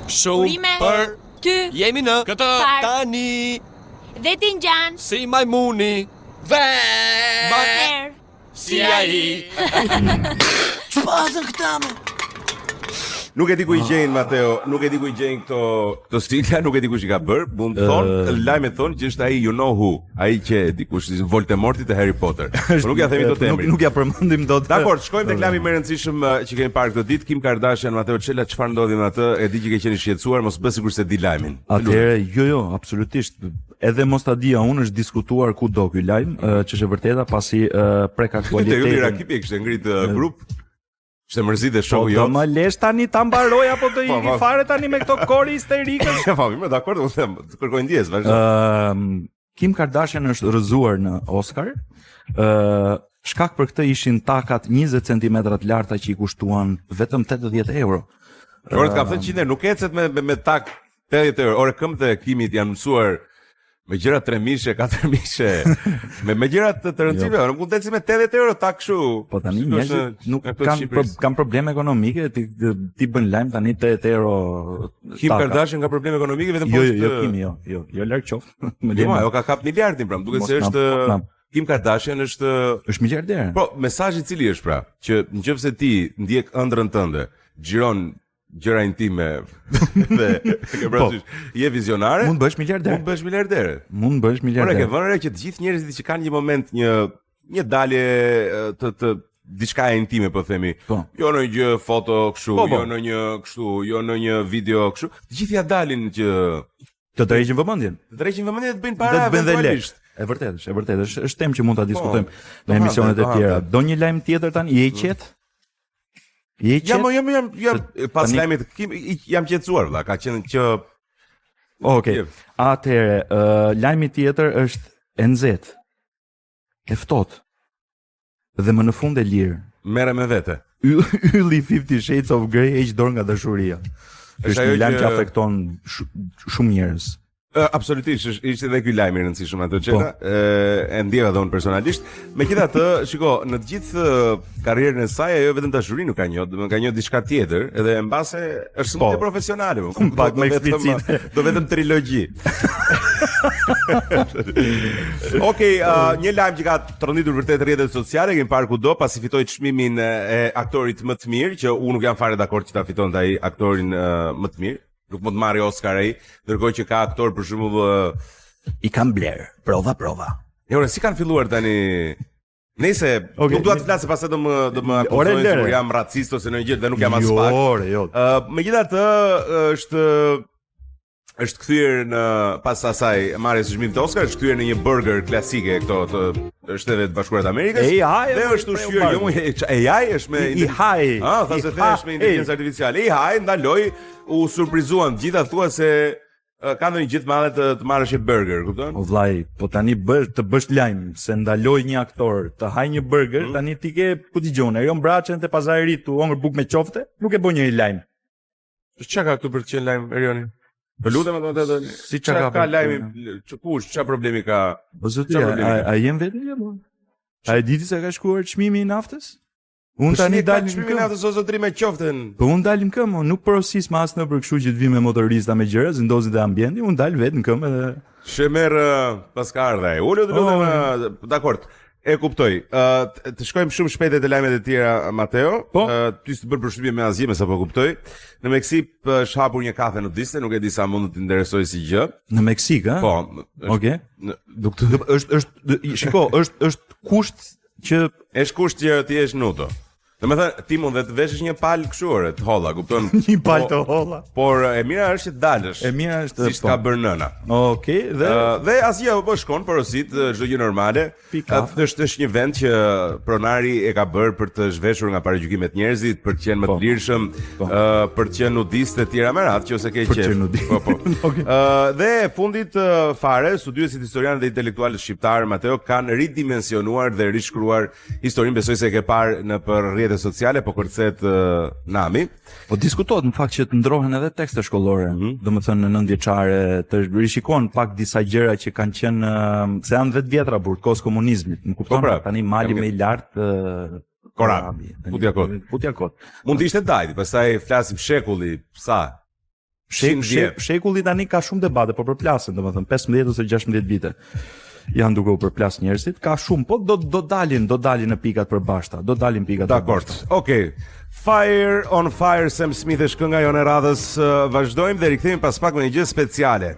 Shumë për ty. Jemi në Këtë tani. Dhe Tinxhan. Si majmuni. Erë. Si ai. Çfarë këta më? Nuk e di ku i gjejnë Mateo, nuk e di ku i gjejnë këto stilja, nuk e di kush i ka bër. Mund të thonë, lajmet thonë që është ai you know who, ai që dikush Voldemorti të Harry Potter. Po nuk ja themi dot emrin. Nuk ja përmendim dot. Dakor, shkojmë tek lajmi më i rëndësishëm që kemi parë këtë ditë, Kim Kardashian, Mateo Çela, çfarë ndodhi me atë? E di që ke qenë i shqetësuar, mos bë sikur se di lajmin. Atëherë, jo, absolutisht. Edhe mos ta dia unë, është diskutuar kudo ky lajm, që është e vërteta pasi prek aktualitetin. Te Rakipi kishte ngrit grup. Ishte mërzite shoku jo. Do më lesh tani ta mbaroj apo do i fare tani me këto kori histerikësh? Po, më dakord, u them, kërkoj ndjes, vazhdo. Kim Kardashian është rrëzuar në Oscar. Shkak për këtë ishin takat 20 cm të larta që i kushtuan vetëm 80 euro. Por të kam thënë që nuk ecet me tak 80 euro. Ore këmbët e Kimit janë mësuar me gjëra 3.000, 4.000, me gjëra të rëndësishme, nuk mund të ecë me 80 euro tak kështu. Po tani njerëzit nuk kanë probleme ekonomike, ti bën lajm tani 80 euro. Kim Kardashian ka probleme ekonomike vetëm poshtë. Jo, Kimi, jo larg qoftë. Jo, ka kap miliardin pra, duket se është Kim Kardashian është miliarder. Po, mesazhi i cili është pra, që nëse ti ndjek ëndrrën tënde, xhiron gjëra intime dhe ke parasysh je vizionare, mund bësh miliarder. Mund bësh miliarder. Por e ke vënë re që të gjithë njerëzit që kanë një moment një dalje të diçka intime, po themi. Jo në një foto kështu, jo në një kështu, jo në një video kështu. Të gjithë ja dalin që të tërheqin vëmendjen. Të bëjnë para eventualisht. E vërtetë, është temë që mund ta diskutojmë në emisionet e tjera. Do një lajm tjetër tani, je i qetë? Jam pas lajmit jam qetësuar vëlla, ka qenë që Okej. Atëherë, lajmi tjetër është e nxehtë. E ftohtë. Dhe më në fund e lirë. Merre me vete. Ylli 50 Shades of Grey heq dorë nga dashuria. Është një lajm që afekton shumë njerëz. Absolutisht, ishte edhe ky lajm i rëndësishëm atë çela, e ndjeva dhe unë personalisht. Megjithatë, shiko, në të gjithë karrierën e saj ajo vetëm dashurinë nuk ka njoh, ka njoh diçka tjetër, edhe mbase është shumë profesionale, pak më eksplicite, do vetëm trilogji. Okej, një lajm që ka tronditur vërtet rrjetet sociale, kemi parë kudo pasi fitoi çmimin e aktorit më të mirë, që unë nuk jam fare dakord që ta fitonte ai aktorin më të mirë. Nuk mund të marrë Oscar ai, ndërkohë që ka aktor për shembull i kanë bler. Prova. Jo, si kanë filluar tani? Nëse nuk dua të flas se pastaj do më akuzojnë se jam racist ose në gjë dhe nuk jam as pak. Jo. Megjithatë është kthyer në pas asaj marrjes së çmimit të Oscar, është kthyer në një burger klasike këto të Shtetet Bashkuara të Amerikës. Dhe është ushqyer jo AI është me AI. Thasë thesh me inteligjencë artificiale. AI ndaloi u surprizuan gjitha thua se ka ndonjë gjë të madhe të marrësh një burger, kupton? O vllai, po tani bësh lajm se ndaloi një aktor të haj një burger, tani ti ke ku dëgjon, ajo mbraçën te pazari i ri tu hongër bukë me qofte, nuk e bën një lajm. Çka ka këtu për të qenë lajm Erioni? Po lutem atë si çka ka lajmi, ç'a problemi ka? Po zoti, a jem vetë jo? A e diti se ka shkuar çmimi i naftës? Unë tani dalim çmimi i naftës ose zotëri me qoftën. Po unë dalim këmbë, nuk porosis me asnjë për kështu që të vi me motorista me gjëra, zindozit e ambientit, unë dal vetë në këmbë edhe shemer pas ka ardhur ai. Ulu lutem, dakord. E kuptoj. Të shkojmë shumë shpejt te lajmet e tjera, Mateo. Ty s'të bën përshtypje me asgjë, sapo kuptoj. Në Meksik është hapur një kafe nudiste, nuk e di sa mund të interesojë si gjë. Në Meksik, a? Po. Okej. Është kusht që ti jesh nudo. Domethënë ti mund të veshësh një palë kështu të holla, kupton? Një palë të holla. Por e mira është që të dalësh. E mira është si ka bërë nëna. Okej, dhe asgjë po shkon porosit, çdo gjë normale. Është një vend që pronari e ka bërë për të zhveshur nga paragjykimet njerëzit, për të qenë më të lirshëm, për të qenë nudistë të tjera me radhë, nëse ke qejf. Po. Dhe fundit fare, studiosit historianë dhe intelektualët shqiptar Mateo kanë ridimensionuar dhe rishkruar historinë, besoj se e ke parë në rrjetet sociale, po kërcet Nami. Po diskutohet në fakt që të ndrohen edhe tekste shkollore, domethënë në 9 vjeçare, të rishikon pak disa gjëra që kanë qenë se janë 10 vjetra burr kohës komunizmit. Më kupton? Tani mali më i lartë Korabi. Putjakot. Putjakot. Mund të ishte Dajti, pastaj flasim shekulli sa Shekulli tani ka shumë debate, po përplasen, domethënë 15 ose 16 vite. Janë duke u përplas njerëzit, ka shumë, po do dalin në pikat përbashkëta, do dalin pikat përbashkëta. Okej. Fire on Fire, Sam Smith është kënga jonë e radhës. Vazhdojmë dhe rikthehemi pas pak me një gjë speciale.